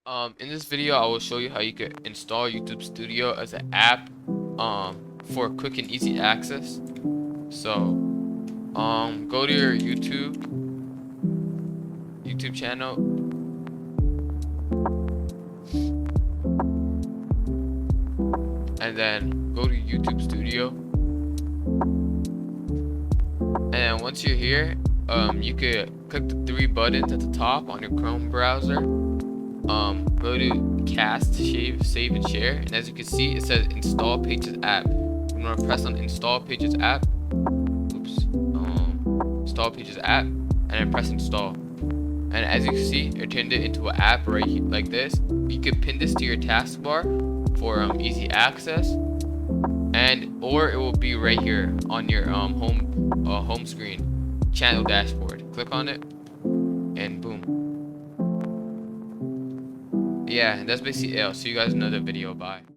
In this video, I will show you how you could install YouTube Studio as an app, for quick and easy access. So, go to your YouTube channel, and then go to YouTube Studio. And once you're here, you could click the three buttons at the top on your Chrome browser. Go to cast, save and share, and as you can see it says install pages app. I'm gonna press on install pages app. Install pages app, and then press install. And as you can see, it turned it into an app right here, like this. You could pin this to your taskbar for easy access, or it will be right here on your home screen, channel dashboard. Click on it, and boom. Yeah, and that's basically it. I'll see you guys in another video. Bye.